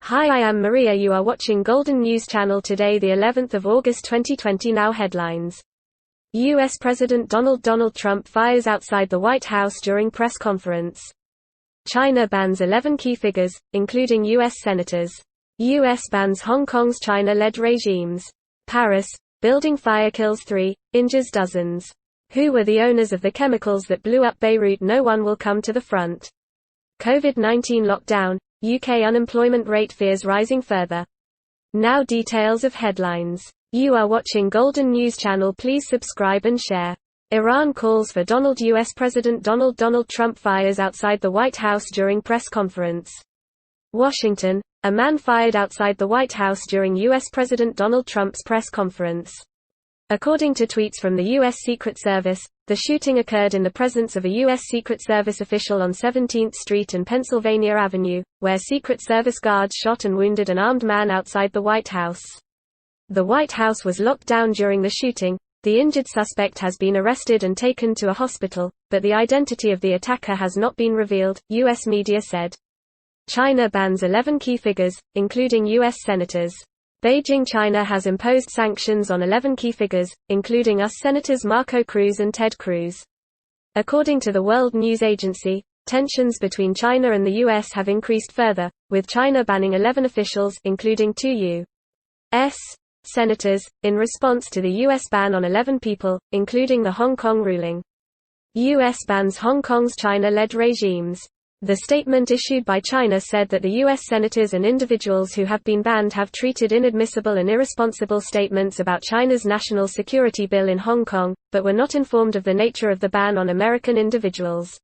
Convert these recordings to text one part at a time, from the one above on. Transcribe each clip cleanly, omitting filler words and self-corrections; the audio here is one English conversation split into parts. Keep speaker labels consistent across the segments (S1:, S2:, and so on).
S1: Hi, I am Maria. You are watching Golden News Channel. Today, the 11th of August 2020. Now headlines. U.S. President Donald Trump fires outside the White House during press conference. China bans 11 key figures, including U.S. senators. U.S. bans Hong Kong's China-led regimes. Paris, building fire kills 3, injures dozens. Who were the owners of the chemicals that blew up Beirut? No one will come to the front. COVID-19 lockdown, UK unemployment rate fears rising further. Now details of headlines. You are watching Golden News Channel. Please subscribe and share. Iran calls for U.S. President Donald Trump fires outside the White House during press conference. Washington, a man fired outside the White House during U.S. President Donald Trump's press conference. According to tweets from the U.S. Secret Service, the shooting occurred in the presence of a U.S. Secret Service official on 17th Street and Pennsylvania Avenue, where Secret Service guards shot and wounded an armed man outside the White House. The White House was locked down during the shooting. The injured suspect has been arrested and taken to a hospital, but the identity of the attacker has not been revealed, U.S. media said. China bans 11 key figures, including U.S. senators. Beijing, China has imposed sanctions on 11 key figures, including US Senators Marco Cruz and Ted Cruz. According to the World News Agency, tensions between China and the U.S. have increased further, with China banning 11 officials, including 2 U.S. senators, in response to the U.S. ban on 11 people, including the Hong Kong ruling. U.S. bans Hong Kong's China-led regimes. The statement issued by China said that the U.S. senators and individuals who have been banned have treated inadmissible and irresponsible statements about China's national security bill in Hong Kong, but were not informed of the nature of the ban on American individuals.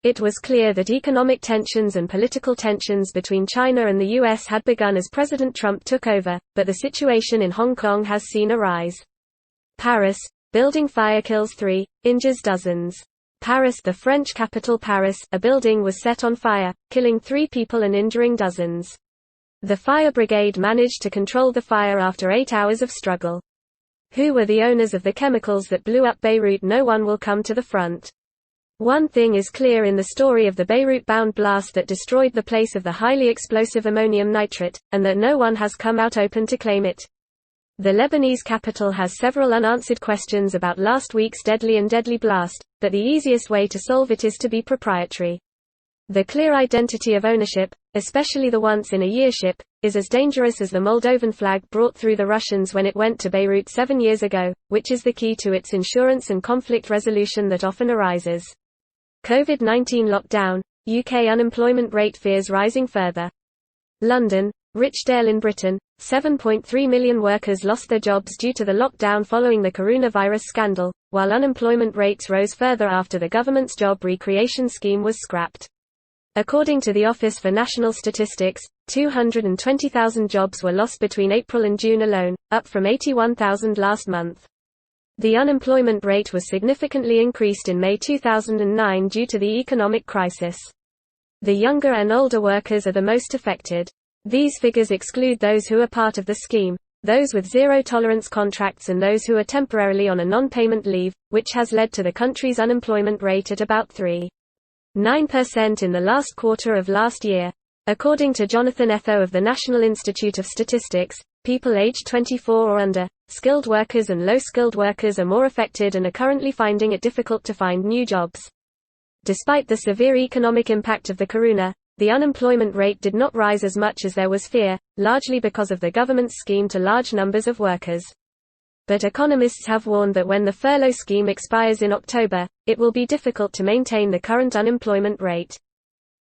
S1: It was clear that economic tensions and political tensions between China and the U.S. had begun as President Trump took over, but the situation in Hong Kong has seen a rise. Paris, building fire kills 3, injures dozens. Paris, the French capital Paris, a building was set on fire, killing 3 people and injuring dozens. The fire brigade managed to control the fire after 8 hours of struggle. Who were the owners of the chemicals that blew up Beirut? No one will come to the front. One thing is clear in the story of the Beirut-bound blast that destroyed the place of the highly explosive ammonium nitrate, and that no one has come out open to claim it. The Lebanese capital has several unanswered questions about last week's deadly blast, but the easiest way to solve it is to be proprietary. The clear identity of ownership, especially the once-in-a-year ship, is as dangerous as the Moldovan flag brought through the Russians when it went to Beirut 7 years ago, which is the key to its insurance and conflict resolution that often arises. COVID-19 lockdown, UK unemployment rate fears rising further. London, Rochdale in Britain, 7.3 million workers lost their jobs due to the lockdown following the coronavirus scandal, while unemployment rates rose further after the government's job recreation scheme was scrapped. According to the Office for National Statistics, 220,000 jobs were lost between April and June alone, up from 81,000 last month. The unemployment rate was significantly increased in May 2009 due to the economic crisis. The younger and older workers are the most affected. These figures exclude those who are part of the scheme, those with zero-tolerance contracts and those who are temporarily on a non-payment leave, which has led to the country's unemployment rate at about 3.9% in the last quarter of last year. According to Jonathan Etho of the National Institute of Statistics, people aged 24 or under, skilled workers and low-skilled workers are more affected and are currently finding it difficult to find new jobs. Despite the severe economic impact of the corona, the unemployment rate did not rise as much as there was fear, largely because of the government's scheme to large numbers of workers. But economists have warned that when the furlough scheme expires in October, it will be difficult to maintain the current unemployment rate.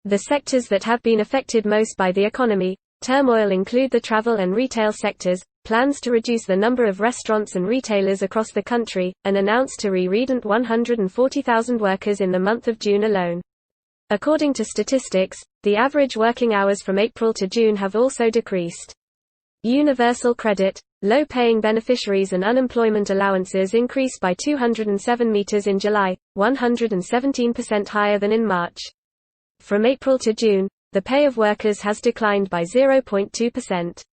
S1: The sectors that have been affected most by the economy turmoil include the travel and retail sectors. Plans to reduce the number of restaurants and retailers across the country, and announced to redundant 140,000 workers in the month of June alone. According to statistics, the average working hours from April to June have also decreased. Universal credit, low-paying beneficiaries and unemployment allowances increased by 207 meters in July, 117% higher than in March. From April to June, the pay of workers has declined by 0.2%.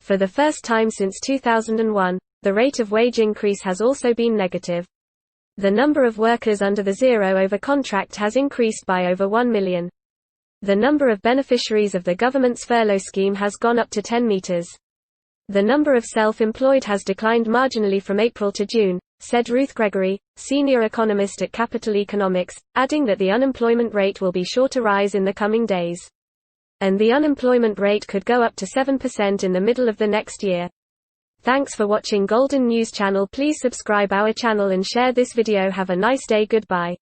S1: For the first time since 2001, the rate of wage increase has also been negative. The number of workers under the zero-hour contract has increased by over 1 million. The number of beneficiaries of the government's furlough scheme has gone up to 10 meters. The number of self-employed has declined marginally from April to June, said Ruth Gregory, senior economist at Capital Economics, adding that the unemployment rate will be sure to rise in the coming days. And the unemployment rate could go up to 7% in the middle of the next year. Thanks for watching Golden News Channel. Please subscribe our channel and share this video. Have a nice day. Goodbye.